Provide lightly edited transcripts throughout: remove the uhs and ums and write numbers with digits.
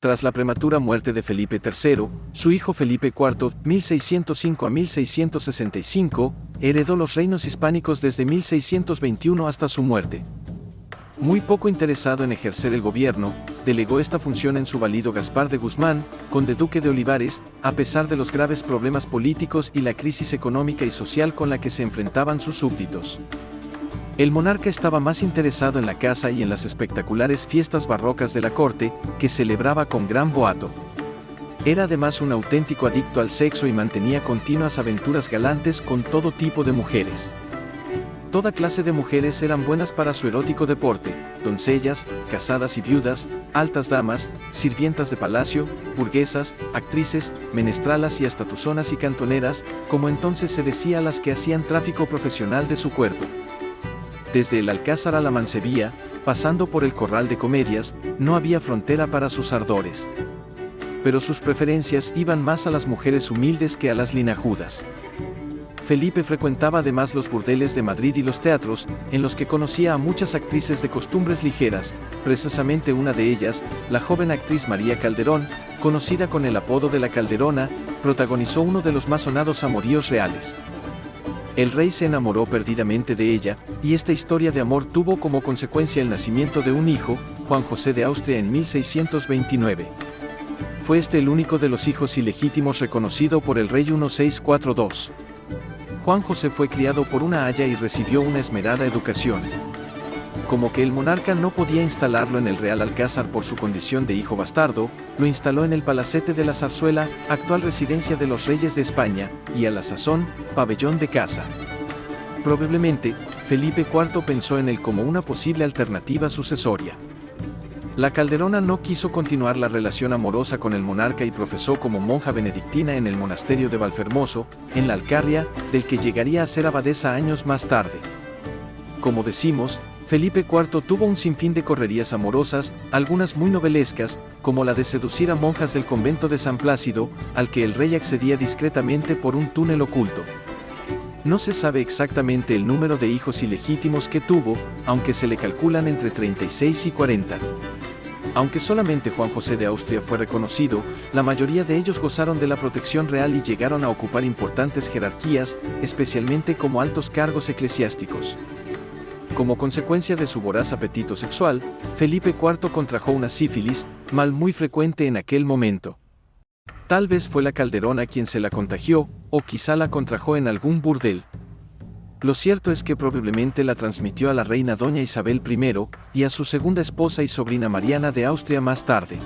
Tras la prematura muerte de Felipe III, su hijo Felipe IV, 1605 a 1665, heredó los reinos hispánicos desde 1621 hasta su muerte. Muy poco interesado en ejercer el gobierno, delegó esta función en su valido Gaspar de Guzmán, conde duque de Olivares, a pesar de los graves problemas políticos y la crisis económica y social con la que se enfrentaban sus súbditos. El monarca estaba más interesado en la caza y en las espectaculares fiestas barrocas de la corte, que celebraba con gran boato. Era además un auténtico adicto al sexo y mantenía continuas aventuras galantes con todo tipo de mujeres. Toda clase de mujeres eran buenas para su erótico deporte: doncellas, casadas y viudas, altas damas, sirvientas de palacio, burguesas, actrices, menestralas y hasta tuzonas y cantoneras, como entonces se decía a las que hacían tráfico profesional de su cuerpo. Desde el Alcázar a la Mancebía, pasando por el Corral de Comedias, no había frontera para sus ardores. Pero sus preferencias iban más a las mujeres humildes que a las linajudas. Felipe frecuentaba además los burdeles de Madrid y los teatros, en los que conocía a muchas actrices de costumbres ligeras. Precisamente una de ellas, la joven actriz María Calderón, conocida con el apodo de la Calderona, protagonizó uno de los más sonados amoríos reales. El rey se enamoró perdidamente de ella, y esta historia de amor tuvo como consecuencia el nacimiento de un hijo, Juan José de Austria, en 1629. Fue este el único de los hijos ilegítimos reconocido por el rey 1642. Juan José fue criado por una aya y recibió una esmerada educación. Como que el monarca no podía instalarlo en el Real Alcázar por su condición de hijo bastardo, lo instaló en el Palacete de la Zarzuela, actual residencia de los reyes de España, y a la sazón, pabellón de caza. Probablemente, Felipe IV pensó en él como una posible alternativa sucesoria. La Calderona no quiso continuar la relación amorosa con el monarca y profesó como monja benedictina en el monasterio de Valfermoso, en la Alcarria, del que llegaría a ser abadesa años más tarde. Como decimos, Felipe IV tuvo un sinfín de correrías amorosas, algunas muy novelescas, como la de seducir a monjas del convento de San Plácido, al que el rey accedía discretamente por un túnel oculto. No se sabe exactamente el número de hijos ilegítimos que tuvo, aunque se le calculan entre 36 y 40. Aunque solamente Juan José de Austria fue reconocido, la mayoría de ellos gozaron de la protección real y llegaron a ocupar importantes jerarquías, especialmente como altos cargos eclesiásticos. Como consecuencia de su voraz apetito sexual, Felipe IV contrajo una sífilis, mal muy frecuente en aquel momento. Tal vez fue la Calderona quien se la contagió, o quizá la contrajo en algún burdel. Lo cierto es que probablemente la transmitió a la reina doña Isabel I, y a su segunda esposa y sobrina Mariana de Austria más tarde.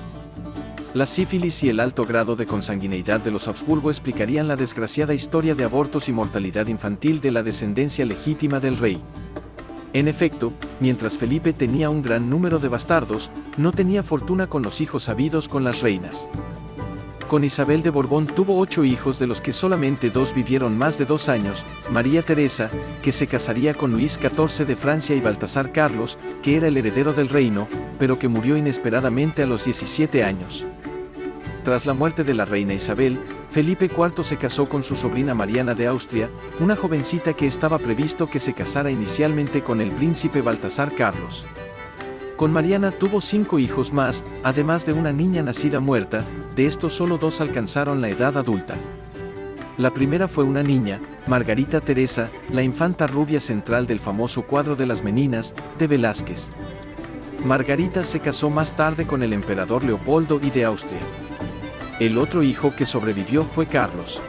La sífilis y el alto grado de consanguineidad de los Habsburgo explicarían la desgraciada historia de abortos y mortalidad infantil de la descendencia legítima del rey. En efecto, mientras Felipe tenía un gran número de bastardos, no tenía fortuna con los hijos habidos con las reinas. Con Isabel de Borbón tuvo 8 hijos, de los que solamente 2 vivieron más de 2 años, María Teresa, que se casaría con Luis XIV de Francia, y Baltasar Carlos, que era el heredero del reino, pero que murió inesperadamente a los 17 años. Tras la muerte de la reina Isabel, Felipe IV se casó con su sobrina Mariana de Austria, una jovencita que estaba previsto que se casara inicialmente con el príncipe Baltasar Carlos. Con Mariana tuvo 5 hijos más, además de una niña nacida muerta. De estos solo 2 alcanzaron la edad adulta. La primera fue una niña, Margarita Teresa, la infanta rubia central del famoso cuadro de las Meninas, de Velázquez. Margarita se casó más tarde con el emperador Leopoldo I de Austria. El otro hijo que sobrevivió fue Carlos.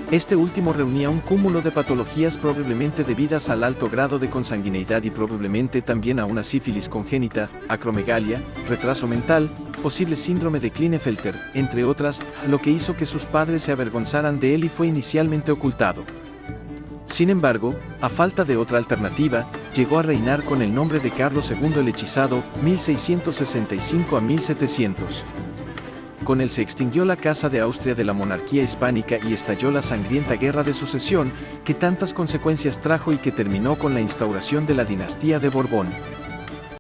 Este último reunía un cúmulo de patologías probablemente debidas al alto grado de consanguineidad y probablemente también a una sífilis congénita, acromegalia, retraso mental, posible síndrome de Klinefelter, entre otras, lo que hizo que sus padres se avergonzaran de él y fue inicialmente ocultado. Sin embargo, a falta de otra alternativa, llegó a reinar con el nombre de Carlos II el Hechizado, 1665 a 1700. Con él se extinguió la Casa de Austria de la monarquía hispánica y estalló la sangrienta Guerra de Sucesión, que tantas consecuencias trajo y que terminó con la instauración de la dinastía de Borbón.